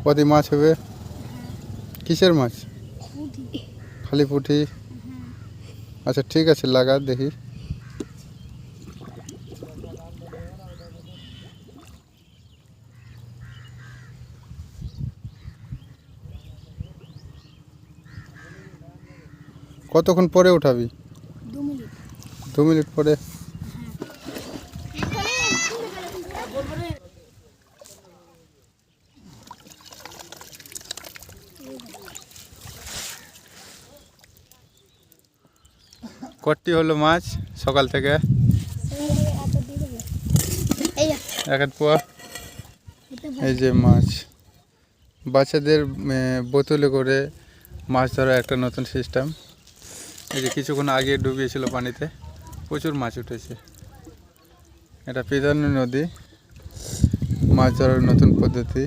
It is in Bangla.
কত মাছ হবে? কিসের মাছ? পুঁটি। খালি পুঁটি? আচ্ছা ঠিক আছে, লাগা দেখি। কতক্ষণ পরে উঠাবি? 2 মিনিট। 2 মিনিট পরে? কটি হলো মাছ সকাল থেকে? এক পোয়া। এই যে মাছ, বাচ্চাদের বোতলে করে মাছ ধরা একটা নতুন সিস্টেম। এই যে কিছুক্ষণ আগে ডুবিয়েছিল পানিতে, প্রচুর মাছ উঠেছে। এটা পিদানি নদী, মাছ ধরার নতুন পদ্ধতি।